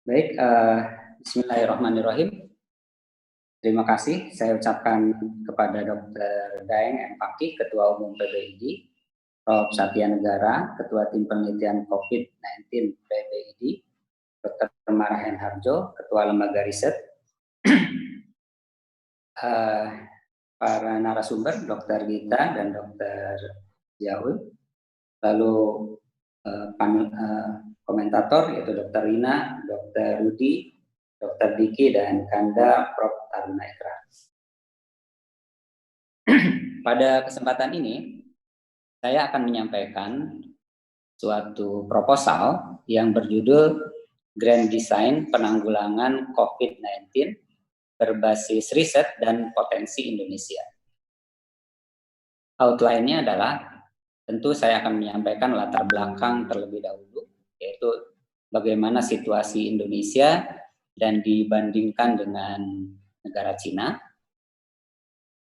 Baik, Bismillahirrahmanirrahim. Terima kasih saya ucapkan kepada Dr. Daeng M. Fakih, Ketua Umum PBID, Prof. Satya Negara, Ketua Tim Penelitian COVID-19 PBID, Dr. Marahen Harjo, Ketua Lembaga Riset, para narasumber, Dr. Gita dan Dr. Jaul, lalu komentator yaitu Dr. Rina, Dr. Rudi, Dr. Diki, dan Kanda, Prof. Taruna Ikrar. Pada kesempatan ini, saya akan menyampaikan suatu proposal yang berjudul Grand Design Penanggulangan COVID-19 berbasis riset dan potensi Indonesia. Outline-nya adalah, tentu saya akan menyampaikan latar belakang terlebih dahulu, yaitu bagaimana situasi Indonesia dan dibandingkan dengan negara Cina.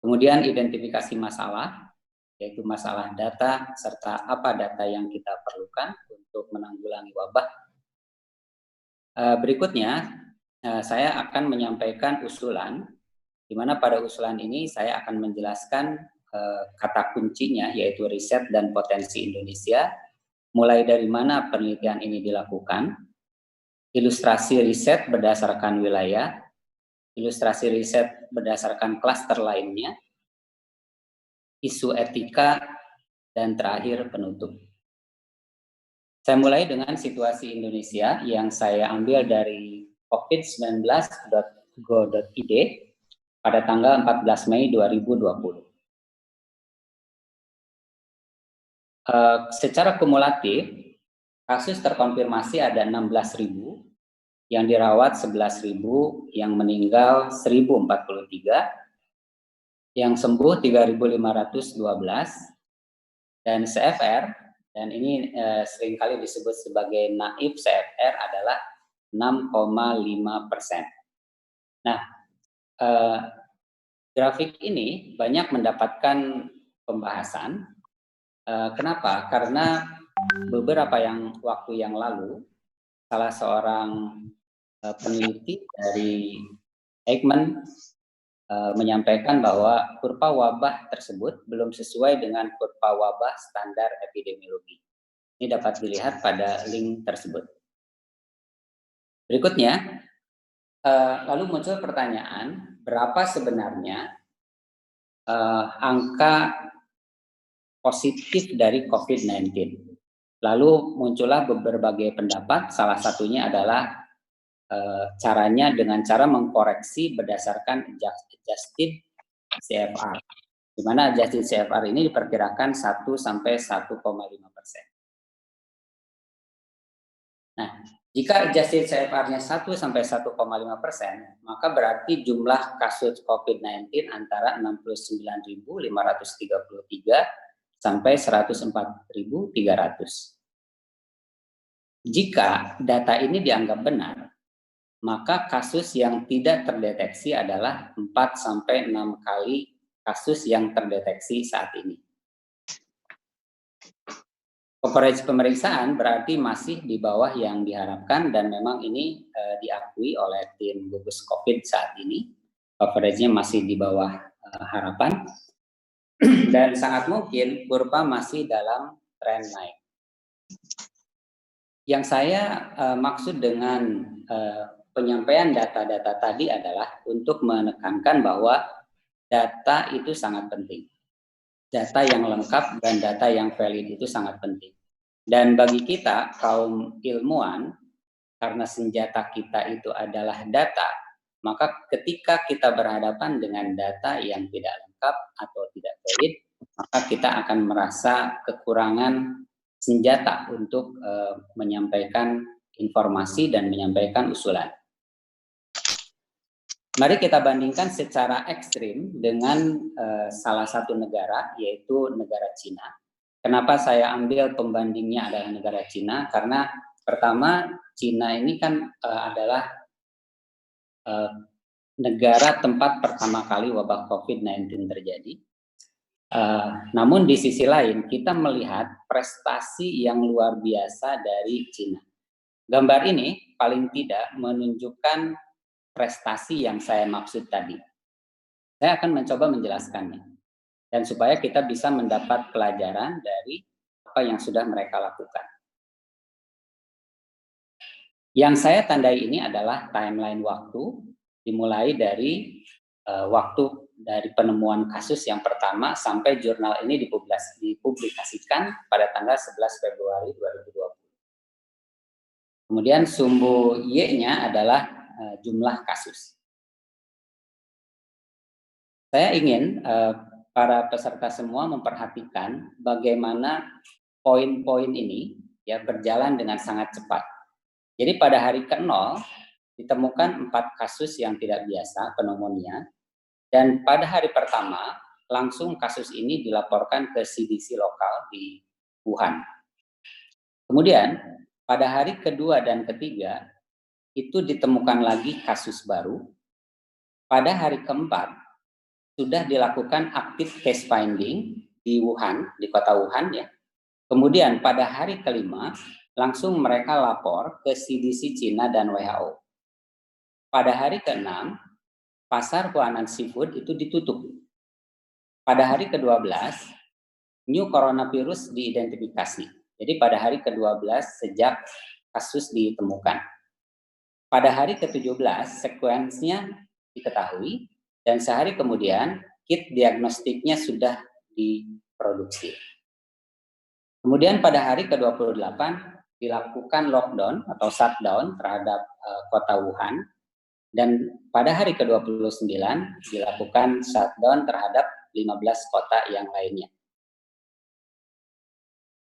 Kemudian identifikasi masalah, yaitu masalah data, serta apa data yang kita perlukan untuk menanggulangi wabah. Berikutnya, saya akan menyampaikan usulan, di mana pada usulan ini saya akan menjelaskan kata kuncinya, yaitu riset dan potensi Indonesia, mulai dari mana penelitian ini dilakukan, ilustrasi riset berdasarkan wilayah, ilustrasi riset berdasarkan klaster lainnya, isu etika, dan terakhir penutup. Saya mulai dengan situasi Indonesia yang saya ambil dari covid19.go.id pada tanggal 14 Mei 2020. Secara kumulatif, kasus terkonfirmasi ada 16.000, yang dirawat 11.000, yang meninggal 1.043, yang sembuh 3.512, dan CFR, dan ini seringkali disebut sebagai naif CFR, adalah 6,5%. Nah, grafik ini banyak mendapatkan pembahasan. Kenapa? Karena beberapa waktu yang lalu, salah seorang peneliti dari Eijkman menyampaikan bahwa kurva wabah tersebut belum sesuai dengan kurva wabah standar epidemiologi. Ini dapat dilihat pada link tersebut. Berikutnya, lalu muncul pertanyaan, berapa sebenarnya angka positif dari COVID-19? Lalu muncullah berbagai pendapat, salah satunya adalah caranya dengan cara mengkoreksi berdasarkan adjusted CFR, di mana adjusted CFR ini diperkirakan 1 sampai 1,5%. Nah, jika adjusted CFR-nya 1 sampai 1,5%, maka berarti jumlah kasus COVID-19 antara 69.533 sampai 104.300. Jika data ini dianggap benar, maka kasus yang tidak terdeteksi adalah 4-6 kali kasus yang terdeteksi saat ini. Coverage pemeriksaan berarti masih di bawah yang diharapkan, dan memang ini diakui oleh tim gugus COVID saat ini. Coverage-nya masih di bawah harapan, dan sangat mungkin kurva masih dalam tren naik. Yang saya maksud dengan penyampaian data-data tadi adalah untuk menekankan bahwa data itu sangat penting. Data yang lengkap dan data yang valid itu sangat penting. Dan bagi kita, kaum ilmuwan, karena senjata kita itu adalah data, maka ketika kita berhadapan dengan data yang tidak lengkap atau tidak valid, maka kita akan merasa kekurangan senjata untuk menyampaikan informasi dan menyampaikan usulan. Mari kita bandingkan secara ekstrim dengan salah satu negara, yaitu negara Cina. Kenapa saya ambil pembandingnya adalah negara Cina? Karena pertama, Cina ini kan adalah negara tempat pertama kali wabah COVID-19 terjadi. Namun di sisi lain, kita melihat prestasi yang luar biasa dari Cina. Gambar ini paling tidak menunjukkan prestasi yang saya maksud tadi. Saya akan mencoba menjelaskannya, dan supaya kita bisa mendapat pelajaran dari apa yang sudah mereka lakukan. Yang saya tandai ini adalah timeline waktu, dimulai dari waktu dari penemuan kasus yang pertama sampai jurnal ini dipublikasikan pada tanggal 11 Februari 2020. Kemudian sumbu Y-nya adalah jumlah kasus. Saya ingin para peserta semua memperhatikan bagaimana poin-poin ini ya berjalan dengan sangat cepat. Jadi pada hari ke-0 ditemukan 4 kasus yang tidak biasa pneumonia, dan pada hari pertama langsung kasus ini dilaporkan ke CDC lokal di Wuhan. Kemudian pada hari kedua dan ketiga itu ditemukan lagi kasus baru. Pada hari keempat sudah dilakukan active case finding di Wuhan, di kota Wuhan ya. Kemudian pada hari kelima langsung mereka lapor ke CDC Cina dan WHO. Pada hari ke-6 pasar Huanan Seafood itu ditutup. Pada hari ke-12 new coronavirus diidentifikasi. Jadi pada hari ke-12 sejak kasus ditemukan. Pada hari ke-17 sekuensnya diketahui, dan sehari kemudian kit diagnostiknya sudah diproduksi. Kemudian pada hari ke-28 dilakukan lockdown atau shutdown terhadap kota Wuhan, dan pada hari ke-29 dilakukan shutdown terhadap 15 kota yang lainnya.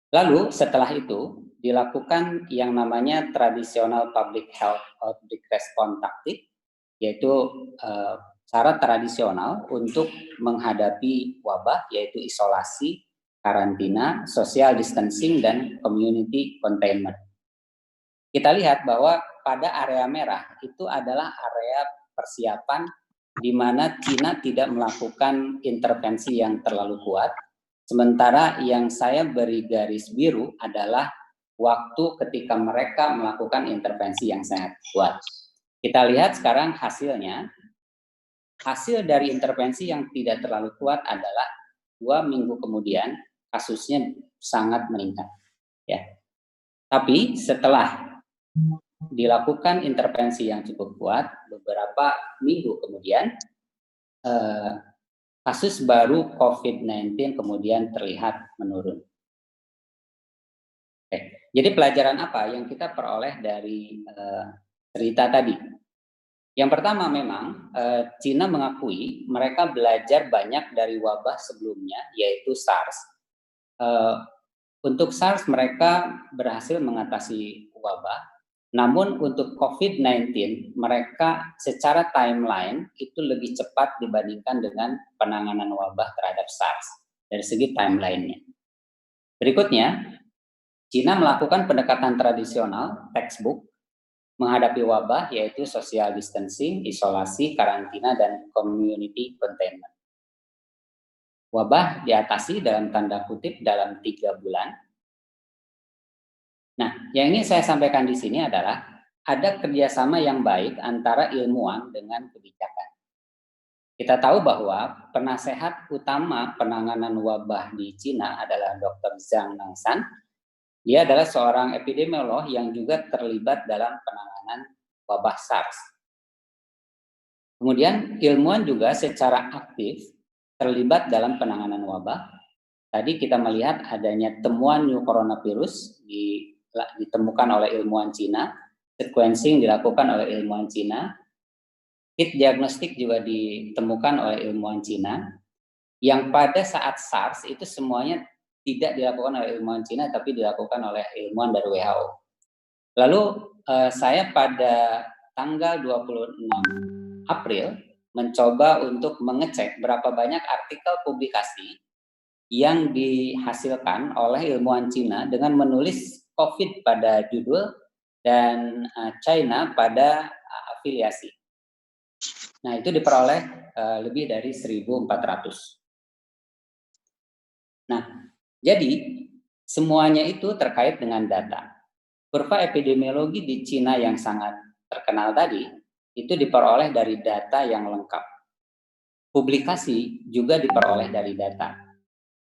Lalu setelah itu dilakukan yang namanya tradisional public health outbreak response tactic, yaitu cara tradisional untuk menghadapi wabah, yaitu isolasi, karantina, social distancing, dan community containment. Kita lihat bahwa pada area merah itu adalah area persiapan di mana Cina tidak melakukan intervensi yang terlalu kuat, sementara yang saya beri garis biru adalah waktu ketika mereka melakukan intervensi yang sangat kuat. Kita lihat sekarang hasilnya. Hasil dari intervensi yang tidak terlalu kuat adalah 2 minggu kemudian kasusnya sangat meningkat. Ya. Tapi setelah dilakukan intervensi yang cukup kuat, beberapa minggu kemudian kasus baru COVID-19 kemudian terlihat menurun. Oke. Jadi pelajaran apa yang kita peroleh dari cerita tadi? Yang pertama memang Cina mengakui mereka belajar banyak dari wabah sebelumnya, yaitu SARS. Untuk SARS mereka berhasil mengatasi wabah, namun untuk COVID-19 mereka secara timeline itu lebih cepat dibandingkan dengan penanganan wabah terhadap SARS dari segi timelinenya. Berikutnya, Cina melakukan pendekatan tradisional textbook menghadapi wabah, yaitu social distancing, isolasi, karantina, dan community containment. Wabah diatasi dalam tanda kutip dalam 3 bulan. Nah, yang ingin saya sampaikan di sini adalah ada kerjasama yang baik antara ilmuwan dengan kebijakan. Kita tahu bahwa penasehat utama penanganan wabah di Cina adalah Dr. Zhang Nangshan. Dia adalah seorang epidemiolog yang juga terlibat dalam penanganan wabah SARS. Kemudian ilmuwan juga secara aktif terlibat dalam penanganan wabah. Tadi kita melihat adanya temuan new coronavirus ditemukan oleh ilmuwan Cina, sequencing dilakukan oleh ilmuwan Cina, kit diagnostik juga ditemukan oleh ilmuwan Cina, yang pada saat SARS itu semuanya tidak dilakukan oleh ilmuwan Cina, tapi dilakukan oleh ilmuwan dari WHO. Lalu saya pada tanggal 26 April mencoba untuk mengecek berapa banyak artikel publikasi yang dihasilkan oleh ilmuwan Cina dengan menulis COVID pada judul dan China pada afiliasi. Nah, itu diperoleh lebih dari 1.400. Nah, jadi semuanya itu terkait dengan data. Kurva epidemiologi di Cina yang sangat terkenal tadi, itu diperoleh dari data yang lengkap. Publikasi juga diperoleh dari data.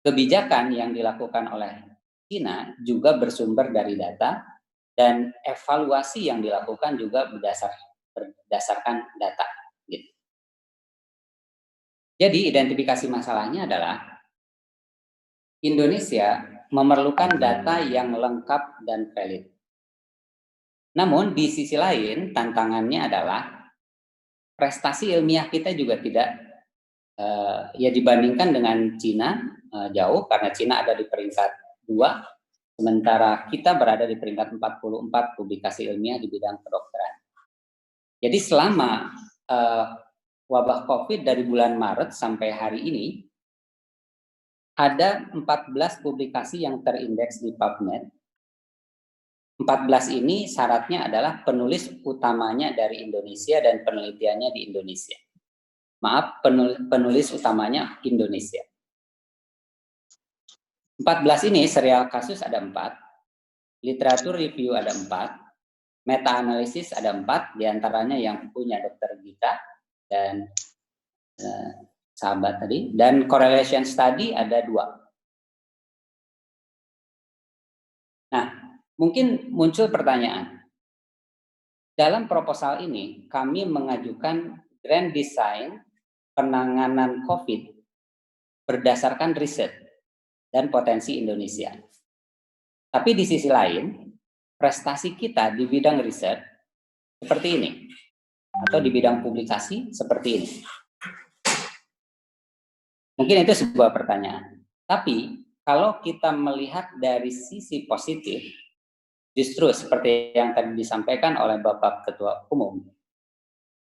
Kebijakan yang dilakukan oleh Cina juga bersumber dari data, dan evaluasi yang dilakukan juga berdasarkan data. Gitu. Jadi identifikasi masalahnya adalah Indonesia memerlukan data yang lengkap dan valid. Namun di sisi lain tantangannya adalah prestasi ilmiah kita juga tidak ya dibandingkan dengan Cina jauh, karena Cina ada di peringkat 2, sementara kita berada di peringkat 44 publikasi ilmiah di bidang kedokteran. Jadi selama wabah COVID dari bulan Maret sampai hari ini, ada 14 publikasi yang terindeks di PubMed. 14 ini syaratnya adalah penulis utamanya dari Indonesia dan penelitiannya di Indonesia. Maaf, penulis utamanya Indonesia. 14 ini serial kasus ada 4, literatur review ada 4, meta-analisis ada 4, diantaranya yang punya Dr. Gita dan sahabat tadi, dan correlation study ada 2. Nah, mungkin muncul pertanyaan. Dalam proposal ini, kami mengajukan grand design penanganan COVID berdasarkan riset dan potensi Indonesia. Tapi di sisi lain, prestasi kita di bidang riset seperti ini, atau di bidang publikasi seperti ini. Mungkin itu sebuah pertanyaan. Tapi kalau kita melihat dari sisi positif, justru seperti yang tadi disampaikan oleh Bapak Ketua Umum,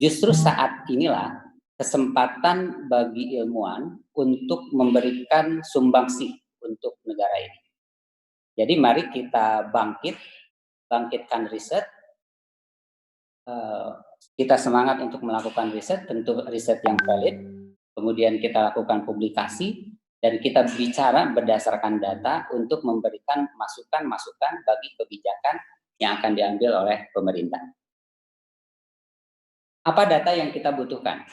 justru saat inilah kesempatan bagi ilmuwan untuk memberikan sumbangsi untuk negara ini. Jadi mari kita bangkitkan riset, kita semangat untuk melakukan riset, tentu riset yang valid, kemudian kita lakukan publikasi, dan kita bicara berdasarkan data untuk memberikan masukan-masukan bagi kebijakan yang akan diambil oleh pemerintah. Apa data yang kita butuhkan?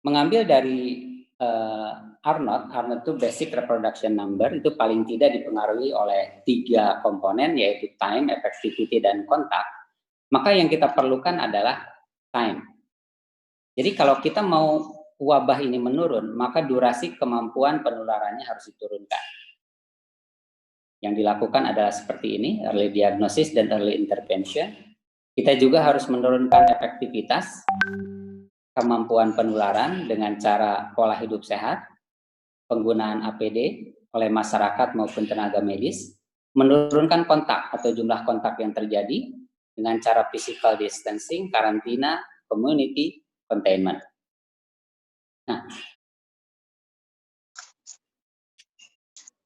Mengambil dari Arnott itu basic reproduction number, itu paling tidak dipengaruhi oleh 3 komponen, yaitu time, effectivity, dan kontak. Maka yang kita perlukan adalah time. Jadi kalau kita mau wabah ini menurun, maka durasi kemampuan penularannya harus diturunkan. Yang dilakukan adalah seperti ini, early diagnosis dan early intervention. Kita juga harus menurunkan efektivitas kemampuan penularan dengan cara pola hidup sehat, penggunaan APD oleh masyarakat maupun tenaga medis, menurunkan kontak atau jumlah kontak yang terjadi dengan cara physical distancing, karantina, community containment. Nah,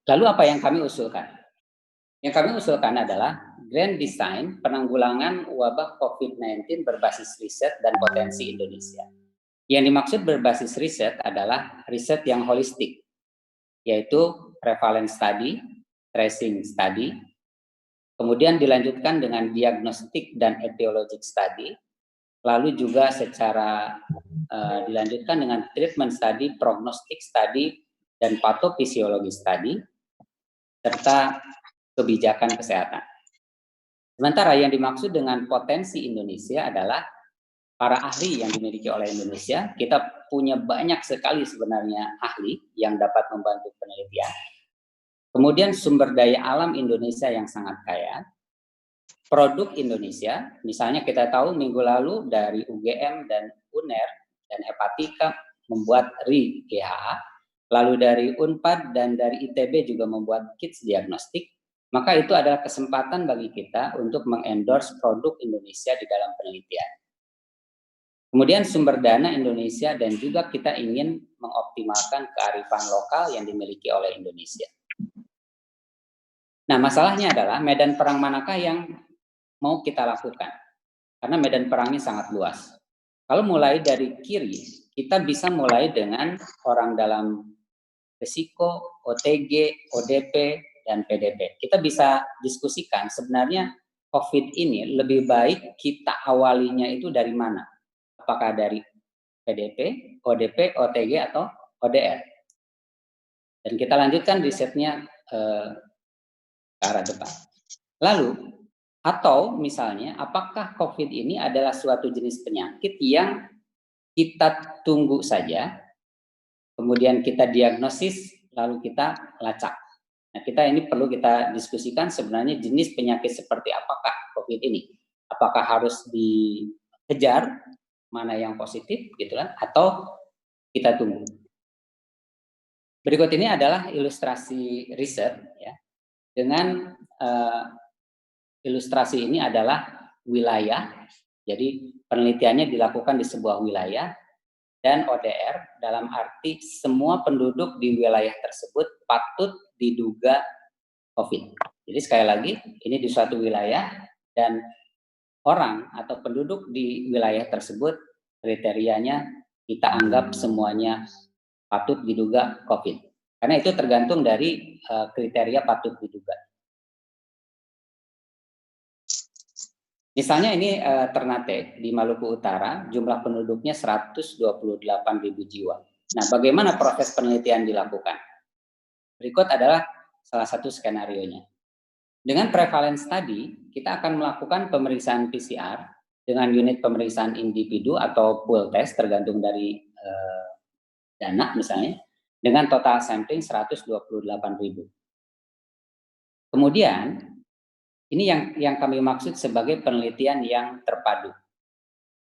lalu apa yang kami usulkan? Yang kami usulkan adalah grand design penanggulangan wabah COVID-19 berbasis riset dan potensi Indonesia. Yang dimaksud berbasis riset adalah riset yang holistik, yaitu prevalence study, tracing study, kemudian dilanjutkan dengan diagnostik dan etiologic study, lalu juga secara dilanjutkan dengan treatment study, prognostic study, dan patofisiologi study, serta kebijakan kesehatan. Sementara yang dimaksud dengan potensi Indonesia adalah para ahli yang dimiliki oleh Indonesia. Kita punya banyak sekali sebenarnya ahli yang dapat membantu penelitian. Kemudian sumber daya alam Indonesia yang sangat kaya. Produk Indonesia, misalnya kita tahu minggu lalu dari UGM dan UNER dan Hepatika membuat RI-GHA, lalu dari UNPAD dan dari ITB juga membuat kits diagnostik, maka itu adalah kesempatan bagi kita untuk mengendorse produk Indonesia di dalam penelitian. Kemudian sumber dana Indonesia dan juga kita ingin mengoptimalkan kearifan lokal yang dimiliki oleh Indonesia. Nah, masalahnya adalah medan perang manakah yang mau kita lakukan? Karena medan perangnya sangat luas. Kalau mulai dari kiri, kita bisa mulai dengan orang dalam risiko, OTG, ODP, dan PDP. Kita bisa diskusikan sebenarnya COVID ini lebih baik kita awalinya itu dari mana? Apakah dari PDP, ODP, OTG, atau ODR? Dan kita lanjutkan risetnya ke arah depan. Lalu, atau misalnya apakah COVID ini adalah suatu jenis penyakit yang kita tunggu saja, kemudian kita diagnosis, lalu kita lacak. Nah, ini perlu kita diskusikan sebenarnya jenis penyakit seperti apakah COVID ini. Apakah harus dikejar, mana yang positif, gitu kan, atau kita tunggu. Berikut ini adalah ilustrasi riset, ya. Dengan ilustrasi ini adalah wilayah, jadi penelitiannya dilakukan di sebuah wilayah, dan ODR dalam arti semua penduduk di wilayah tersebut patut diduga COVID. Jadi sekali lagi, ini di suatu wilayah dan orang atau penduduk di wilayah tersebut kriterianya kita anggap semuanya patut diduga COVID. Karena itu tergantung dari kriteria patut diduga. Misalnya ini Ternate di Maluku Utara, jumlah penduduknya 128.000 jiwa. Nah, bagaimana proses penelitian dilakukan? Berikut adalah salah satu skenarionya. Dengan prevalence study, kita akan melakukan pemeriksaan PCR dengan unit pemeriksaan individu atau pool test tergantung dari dana misalnya, dengan total sampling 128.000. Kemudian, ini yang kami maksud sebagai penelitian yang terpadu.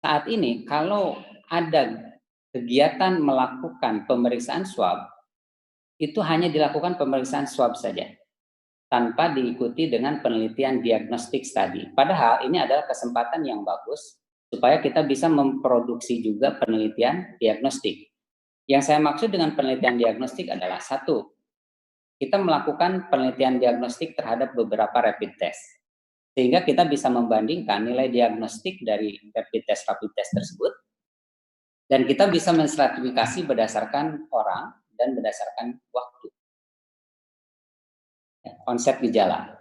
Saat ini, kalau ada kegiatan melakukan pemeriksaan swab, itu hanya dilakukan pemeriksaan swab saja, tanpa diikuti dengan penelitian diagnostik study. Padahal ini adalah kesempatan yang bagus, supaya kita bisa memproduksi juga penelitian diagnostik. Yang saya maksud dengan penelitian diagnostik adalah satu, kita melakukan penelitian diagnostik terhadap beberapa rapid test. Sehingga kita bisa membandingkan nilai diagnostik dari rapid test tersebut, dan kita bisa menstratifikasi berdasarkan orang dan berdasarkan waktu. Konsep gejala.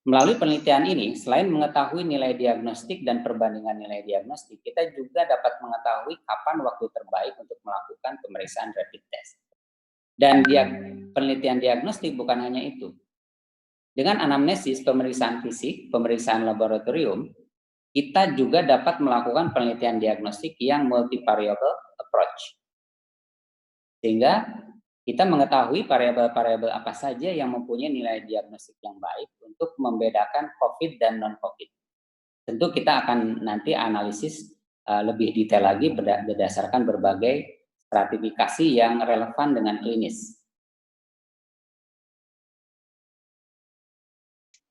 Melalui penelitian ini, selain mengetahui nilai diagnostik dan perbandingan nilai diagnostik, kita juga dapat mengetahui kapan waktu terbaik untuk melakukan pemeriksaan rapid test. Dan penelitian diagnostik bukan hanya itu. Dengan anamnesis, pemeriksaan fisik, pemeriksaan laboratorium, kita juga dapat melakukan penelitian diagnostik yang multivariable approach. Sehingga kita mengetahui variabel-variabel apa saja yang mempunyai nilai diagnostik yang baik untuk membedakan COVID dan non-COVID. Tentu kita akan nanti analisis lebih detail lagi berdasarkan berbagai stratifikasi yang relevan dengan klinis.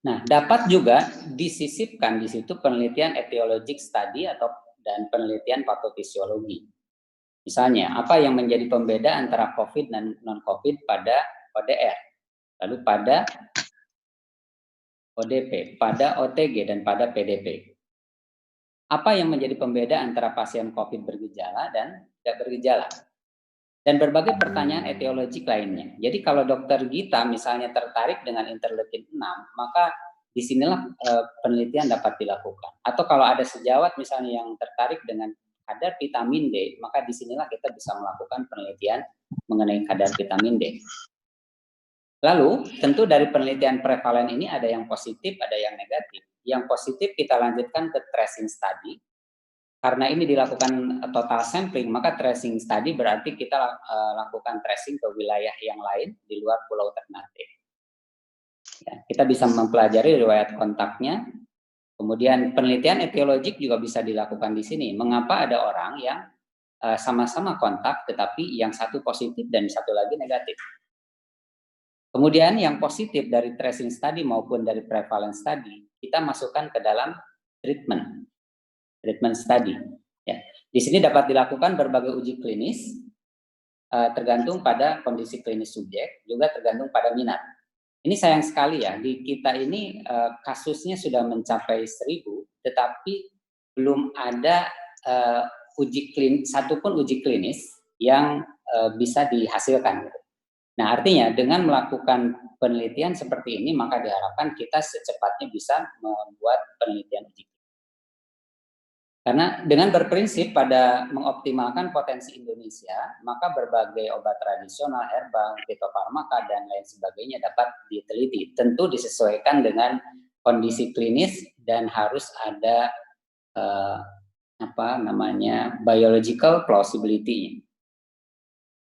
Nah, dapat juga disisipkan di situ penelitian etiologic study dan penelitian patofisiologi. Misalnya, apa yang menjadi pembeda antara COVID dan non-COVID pada ODR, lalu pada ODP, pada OTG, dan pada PDP. Apa yang menjadi pembeda antara pasien COVID bergejala dan tidak bergejala? Dan berbagai pertanyaan etiologik lainnya. Jadi kalau dokter Gita misalnya tertarik dengan interleukin 6, maka disinilah penelitian dapat dilakukan. Atau kalau ada sejawat misalnya yang tertarik dengan kadar vitamin D, maka disinilah kita bisa melakukan penelitian mengenai kadar vitamin D. Lalu, tentu dari penelitian prevalen ini ada yang positif, ada yang negatif. Yang positif kita lanjutkan ke tracing study. Karena ini dilakukan total sampling, maka tracing study berarti kita lakukan tracing ke wilayah yang lain di luar Pulau Ternate. Ya, kita bisa mempelajari riwayat kontaknya. Kemudian penelitian etiologik juga bisa dilakukan di sini. Mengapa ada orang yang sama-sama kontak, tetapi yang satu positif dan satu lagi negatif? Kemudian yang positif dari tracing study maupun dari prevalence study, kita masukkan ke dalam treatment study. Ya. Di sini dapat dilakukan berbagai uji klinis, tergantung pada kondisi klinis subjek, juga tergantung pada minat. Ini sayang sekali ya, di kita ini kasusnya sudah mencapai 1.000, tetapi belum ada satupun uji klinis yang bisa dihasilkan. Nah, artinya dengan melakukan penelitian seperti ini, maka diharapkan kita secepatnya bisa membuat penelitian uji. Karena dengan berprinsip pada mengoptimalkan potensi Indonesia, maka berbagai obat tradisional, herbal, fitofarmaka, dan lain sebagainya dapat diteliti. Tentu disesuaikan dengan kondisi klinis dan harus ada biological plausibility.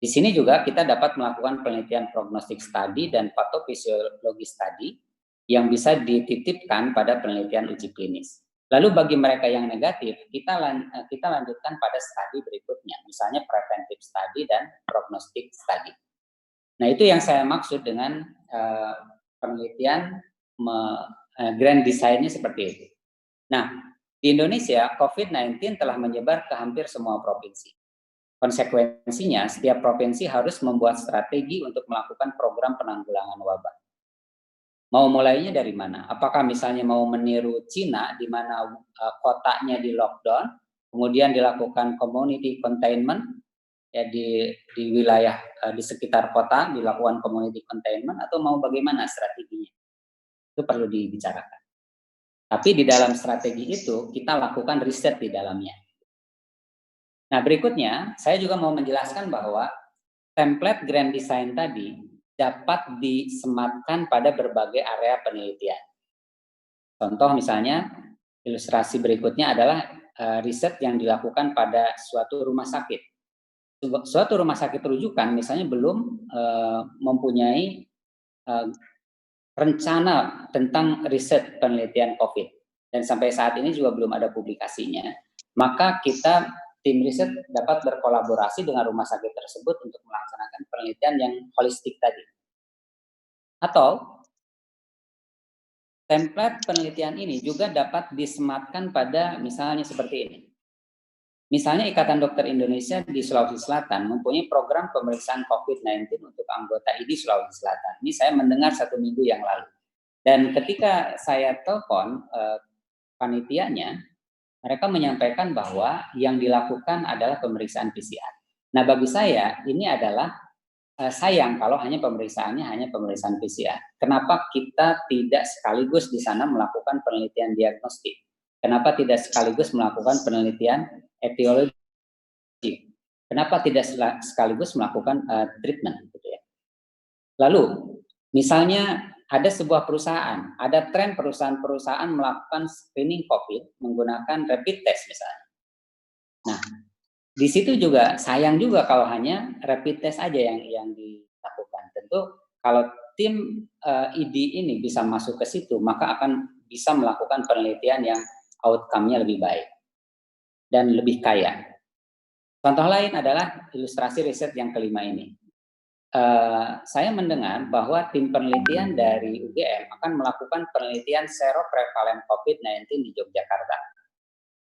Di sini juga kita dapat melakukan penelitian prognostik study dan patofisiologi study yang bisa dititipkan pada penelitian uji klinis. Lalu bagi mereka yang negatif, kita lanjutkan pada studi berikutnya, misalnya preventive study dan prognostic study. Nah, itu yang saya maksud dengan penelitian grand design-nya seperti itu. Nah, di Indonesia, COVID-19 telah menyebar ke hampir semua provinsi. Konsekuensinya, setiap provinsi harus membuat strategi untuk melakukan program penanggulangan wabah. Mau mulainya dari mana? Apakah misalnya mau meniru Cina, di mana kotanya di lockdown, kemudian dilakukan community containment, ya di wilayah di sekitar kota dilakukan community containment, atau mau bagaimana strateginya? Itu perlu dibicarakan. Tapi di dalam strategi itu kita lakukan riset di dalamnya. Nah, berikutnya saya juga mau menjelaskan bahwa template grand design tadi dapat disematkan pada berbagai area penelitian. Contoh misalnya, ilustrasi berikutnya adalah riset yang dilakukan pada suatu rumah sakit. Suatu rumah sakit rujukan misalnya belum mempunyai rencana tentang riset penelitian COVID. Dan sampai saat ini juga belum ada publikasinya. Maka tim riset dapat berkolaborasi dengan rumah sakit tersebut untuk melaksanakan penelitian yang holistik tadi. Atau template penelitian ini juga dapat disematkan pada misalnya seperti ini. Misalnya Ikatan Dokter Indonesia di Sulawesi Selatan mempunyai program pemeriksaan COVID-19 untuk anggota ID Sulawesi Selatan. Ini saya mendengar 1 minggu yang lalu. Dan ketika saya telepon panitianya, mereka menyampaikan bahwa yang dilakukan adalah pemeriksaan PCR. Nah, bagi saya ini adalah sayang kalau pemeriksaannya hanya pemeriksaan PCR. Kenapa kita tidak sekaligus di sana melakukan penelitian diagnostik? Kenapa tidak sekaligus melakukan penelitian etiologi? Kenapa tidak sekaligus melakukan treatment? Gitu ya. Lalu, misalnya ada sebuah perusahaan, ada tren perusahaan-perusahaan melakukan screening COVID menggunakan rapid test misalnya. Nah, di situ juga sayang juga kalau hanya rapid test aja yang dilakukan. Tentu kalau tim ID ini bisa masuk ke situ, maka akan bisa melakukan penelitian yang outcome-nya lebih baik dan lebih kaya. Contoh lain adalah ilustrasi riset yang kelima ini. Saya mendengar bahwa tim penelitian dari UGM akan melakukan penelitian seroprevalent COVID-19 di Yogyakarta.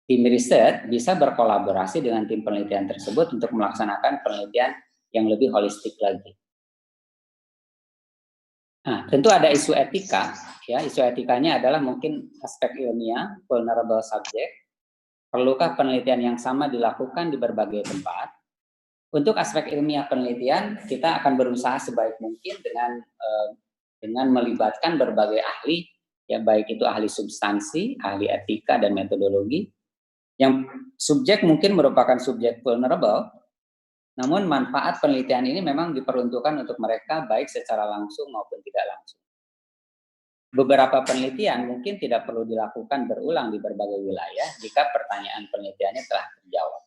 Tim riset bisa berkolaborasi dengan tim penelitian tersebut untuk melaksanakan penelitian yang lebih holistik lagi. Nah, tentu ada isu etika, ya. Isu etikanya adalah mungkin aspek ilmiah, vulnerable subject. Perlukah penelitian yang sama dilakukan di berbagai tempat? Untuk aspek ilmiah penelitian, kita akan berusaha sebaik mungkin dengan melibatkan berbagai ahli, ya baik itu ahli substansi, ahli etika dan metodologi. Yang subjek mungkin merupakan subjek vulnerable, namun manfaat penelitian ini memang diperuntukkan untuk mereka baik secara langsung maupun tidak langsung. Beberapa penelitian mungkin tidak perlu dilakukan berulang di berbagai wilayah jika pertanyaan penelitiannya telah terjawab.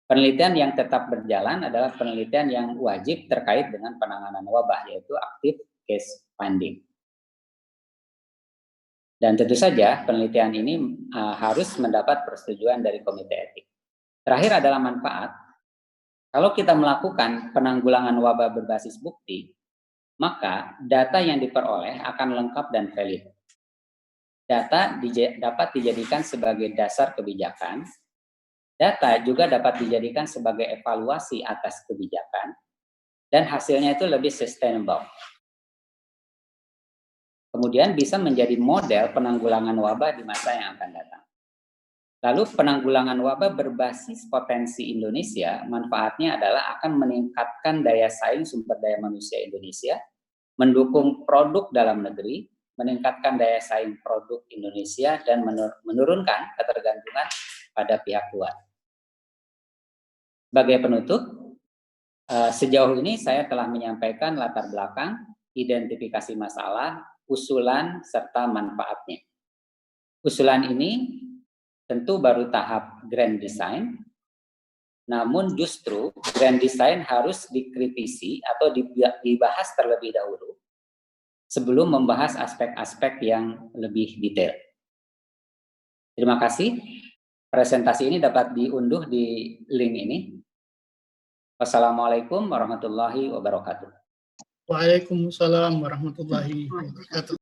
Penelitian yang tetap berjalan adalah penelitian yang wajib terkait dengan penanganan wabah, yaitu active case finding. Dan tentu saja penelitian ini harus mendapat persetujuan dari komite etik. Terakhir adalah manfaat. Kalau kita melakukan penanggulangan wabah berbasis bukti, maka data yang diperoleh akan lengkap dan valid. Data dapat dijadikan sebagai dasar kebijakan. Data juga dapat dijadikan sebagai evaluasi atas kebijakan. Dan hasilnya itu lebih sustainable. Kemudian bisa menjadi model penanggulangan wabah di masa yang akan datang. Lalu penanggulangan wabah berbasis potensi Indonesia, manfaatnya adalah akan meningkatkan daya saing sumber daya manusia Indonesia, mendukung produk dalam negeri, meningkatkan daya saing produk Indonesia, dan menurunkan ketergantungan pada pihak luar. Sebagai penutup, sejauh ini saya telah menyampaikan latar belakang, identifikasi masalah, usulan, serta manfaatnya. Usulan ini tentu baru tahap grand design, namun justru grand design harus dikritisi atau dibahas terlebih dahulu sebelum membahas aspek-aspek yang lebih detail. Terima kasih. Presentasi ini dapat diunduh di link ini. Wassalamualaikum warahmatullahi wabarakatuh. Waalaikumsalam warahmatullahi wabarakatuh.